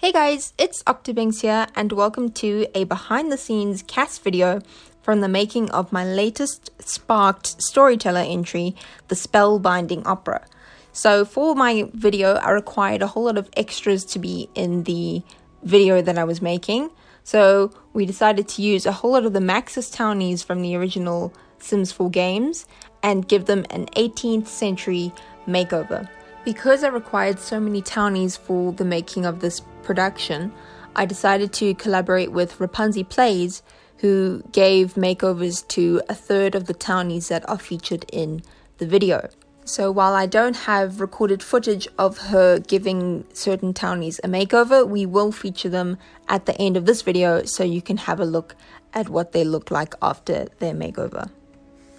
Hey guys, it's OctoBinx here and welcome to a behind the scenes CAS video from the making of my latest sparked storyteller entry, The Spellbinding Opera. So for my video, I required a whole lot of extras to be in the video that I was making. So we decided to use a whole lot of the Maxis Townies from the original Sims 4 games and give them an 18th century makeover. Because I required so many Townies for the making of this production, I decided to collaborate with Rapunzel Plays, who gave makeovers to a third of the Townies that are featured in the video. So while I don't have recorded footage of her giving certain Townies a makeover, we will feature them at the end of this video so you can have a look at what they look like after their makeover.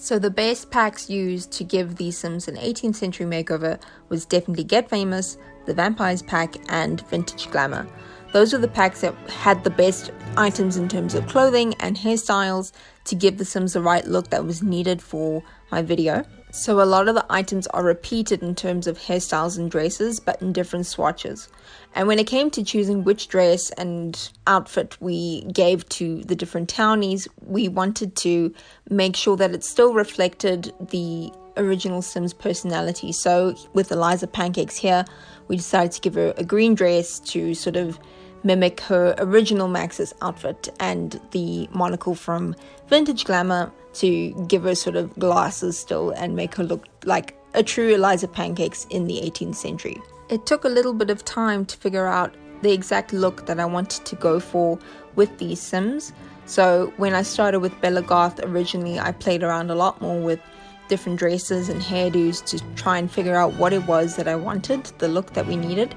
So the best packs used to give these Sims an 18th century makeover was definitely Get Famous, the Vampires pack, and Vintage Glamour. Those were the packs that had the best items in terms of clothing and hairstyles to give the Sims the right look that was needed for my video. So a lot of the items are repeated in terms of hairstyles and dresses, but in different swatches. And when it came to choosing which dress and outfit we gave to the different Townies, we wanted to make sure that it still reflected the original Sims personality. So with Eliza Pancakes here, we decided to give her a green dress to sort of mimic her original Maxis outfit, and the monocle from Vintage Glamour to give her sort of glasses still and make her look like a true Eliza Pancakes in the 18th century. It took a little bit of time to figure out the exact look that I wanted to go for with these Sims. So when I started with Bella Goth originally, I played around a lot more with different dresses and hairdos to try and figure out what it was that I wanted, the look that we needed.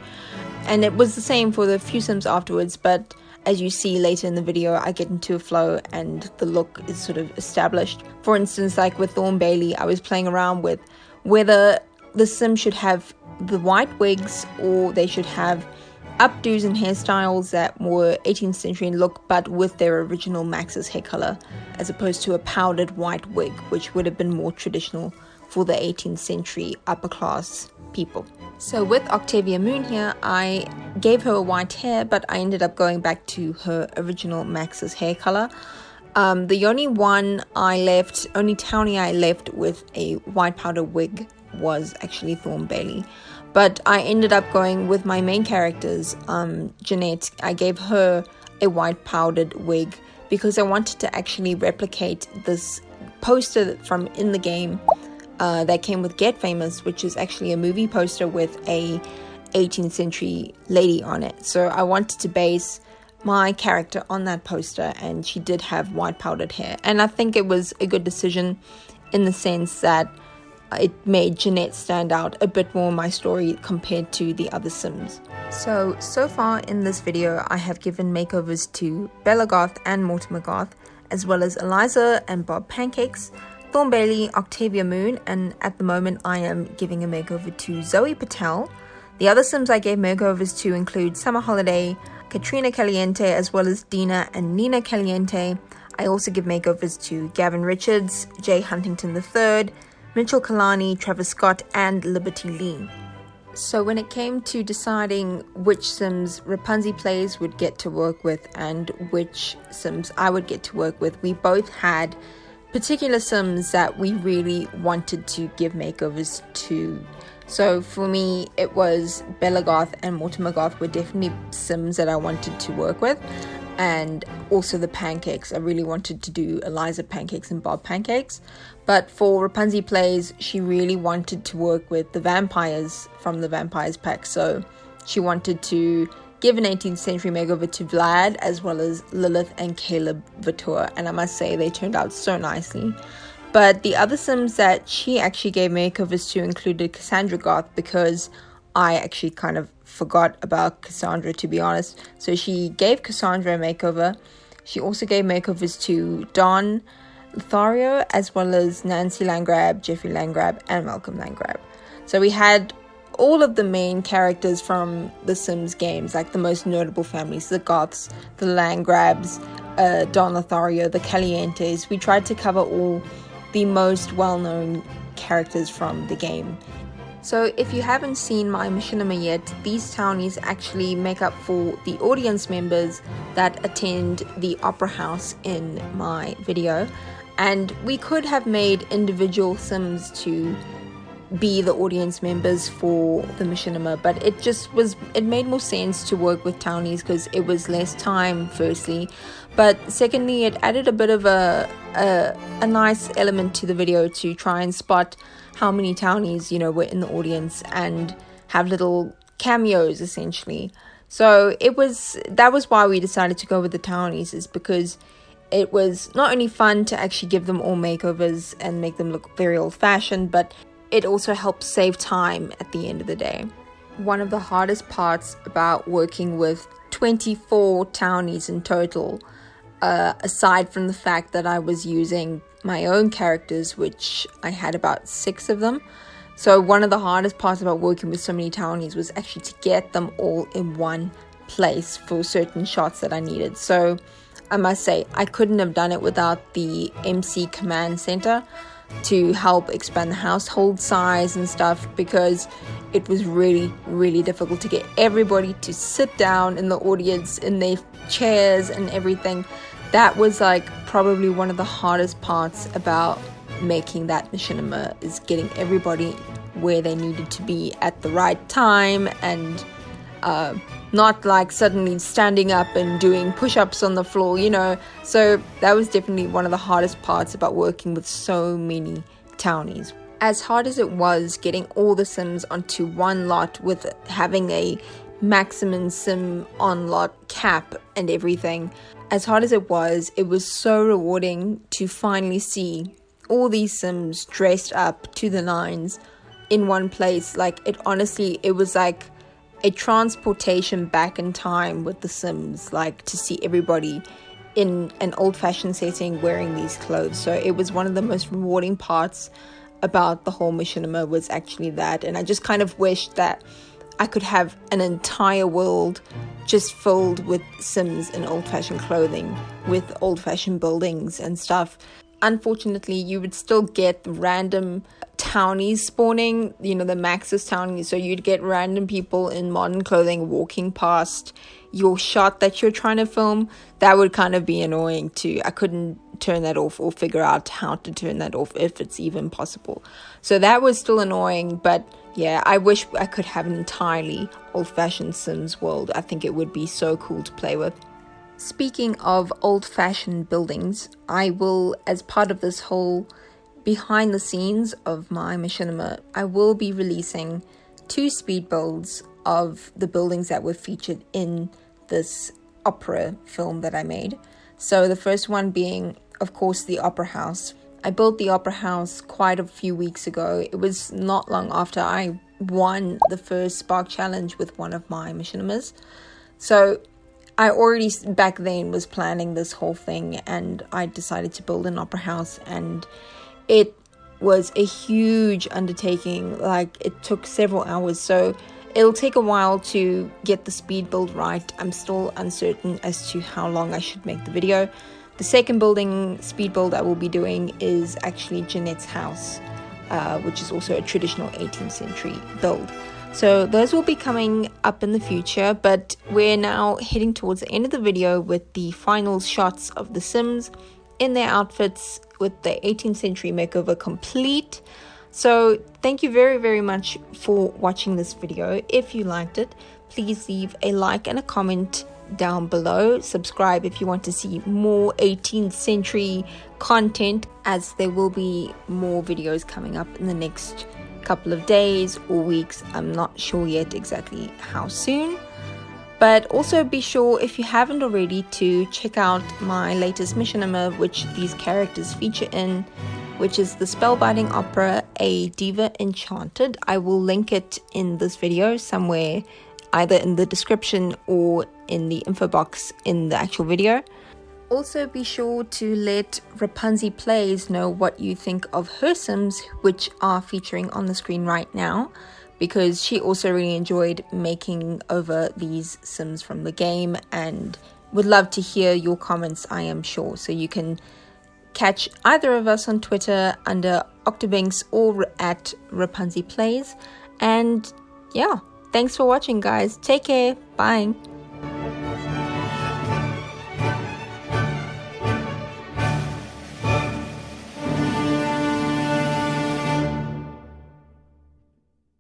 And it was the same for the few Sims afterwards, but as you see later in the video, I get into a flow and the look is sort of established. For instance, like with Thornbailey, I was playing around with whether the Sim should have the white wigs or they should have updos and hairstyles that were 18th century in look, but with their original Maxis hair color, as opposed to a powdered white wig, which would have been more traditional for the 18th century upper class people. So with Octavia Moon here, I gave her a white hair, but I ended up going back to her original Maxis hair color. The only Townie I left with a white powder wig was actually Thornbailey. But I ended up going with my main characters, Jeanette. I gave her a white powdered wig because I wanted to actually replicate this poster from in the game that came with Get Famous, which is actually a movie poster with a 18th century lady on it. So I wanted to base my character on that poster, and she did have white powdered hair. And I think it was a good decision in the sense that it made Jeanette stand out a bit more in my story compared to the other Sims. So far in this video, I have given makeovers to Bella Goth and Mortimer Goth, as well as Eliza and Bob Pancakes, Thornbailey, Octavia Moon, and at the moment I am giving a makeover to Zoe Patel. The other Sims I gave makeovers to include Summer Holiday, Katrina Caliente, as well as Dina and Nina Caliente. I also give makeovers to Gavin Richards, Jay Huntington III, Mitchell Kalani, Travis Scott, and Liberty Lee. So when it came to deciding which Sims Rapunzel Plays would get to work with and which Sims I would get to work with, we both had particular Sims that we really wanted to give makeovers to. So for me, it was Bella Goth and Mortimer Goth were definitely Sims that I wanted to work with. And also the Pancakes. I really wanted to do Eliza Pancakes and Bob Pancakes. But for Rapunzel Plays, she really wanted to work with the vampires from the Vampires pack. So she wanted to give an 18th century makeover to Vlad, as well as Lilith and Caleb Vitor. And I must say, they turned out so nicely. But the other Sims that she actually gave makeovers to included Cassandra Goth, because I actually kind of forgot about Cassandra, to be honest. So she gave Cassandra a makeover. She also gave makeovers to Don Lothario, as well as Nancy Landgrab, Jeffrey Landgrab, and Malcolm Landgrab. So we had all of the main characters from the Sims games, like the most notable families, the Goths, the Landgrabs, Don Lothario, the Calientes. We tried to cover all the most well-known characters from the game So if you haven't seen my machinima yet, these townies actually make up for the audience members that attend the opera house in my video. And we could have made individual sims to be the audience members for the machinima, but it made more sense to work with townies because it was less time, firstly, but secondly, it added a bit of a nice element to the video to try and spot how many townies, you know, were in the audience and have little cameos essentially. So that was why we decided to go with the townies, is because it was not only fun to actually give them all makeovers and make them look very old-fashioned, but it also helps save time at the end of the day. One of the hardest parts about working with 24 townies in total, aside from the fact that I was using my own characters, which I had about 6 of them. So one of the hardest parts about working with so many townies was actually to get them all in one place for certain shots that I needed. So I must say, I couldn't have done it without the MC command center to help expand the household size and stuff, because it was really, really difficult to get everybody to sit down in the audience in their chairs and everything. That was like probably one of the hardest parts about making that machinima, is getting everybody where they needed to be at the right time, and not like suddenly standing up and doing push-ups on the floor, you know. So that was definitely one of the hardest parts about working with so many townies. As hard as it was getting all the sims onto one lot with having a maximum sim on lot cap and everything, as hard as it was so rewarding to finally see all these sims dressed up to the nines in one place. Like, it was like a transportation back in time with the sims, like to see everybody in an old-fashioned setting wearing these clothes. So it was one of the most rewarding parts about the whole machinima, was actually that. And I just kind of wished that I could have an entire world just filled with sims in old-fashioned clothing with old-fashioned buildings and stuff. Unfortunately, you would still get random townies spawning, you know, the Maxis townies. So you'd get random people in modern clothing walking past your shot that you're trying to film. That would kind of be annoying too. I couldn't turn that off or figure out how to turn that off, if it's even possible. So that was still annoying, but yeah, I wish I could have an entirely old-fashioned Sims world. I think it would be so cool to play with. Speaking of old-fashioned buildings, I will, as part of this whole behind the scenes of my machinima, I will be releasing 2 speed builds of the buildings that were featured in this opera film that I made. So the first one being, of course, the opera house. I built the opera house quite a few weeks ago. It was not long after I won the first Spark Challenge with one of my machinimas. So I already back then was planning this whole thing, and I decided to build an opera house, and it was a huge undertaking. Like, it took several hours, so it'll take a while to get the speed build right. I'm still uncertain as to how long I should make the video. The second speed build I will be doing is actually Jeanette's house, which is also a traditional 18th century build. So those will be coming up in the future, but we're now heading towards the end of the video with the final shots of the Sims in their outfits with the 18th century makeover complete. So thank you very, very much for watching this video. If you liked it, please leave a like and a comment down below. Subscribe if you want to see more 18th century content, as there will be more videos coming up in the next couple of days or weeks. I'm not sure yet exactly how soon. But also be sure, if you haven't already, to check out my latest machinima, which these characters feature in, which is the spellbinding opera, A Diva Enchanted. I will link it in this video somewhere, either in the description or in the info box in the actual video. Also be sure to let Rapunzel Plays know what you think of her Sims, which are featuring on the screen right now, because she also really enjoyed making over these Sims from the game and would love to hear your comments, I am sure. So you can catch either of us on Twitter under OctoBinx or at Rapunzel Plays, And yeah, thanks for watching, guys. Take care. Bye.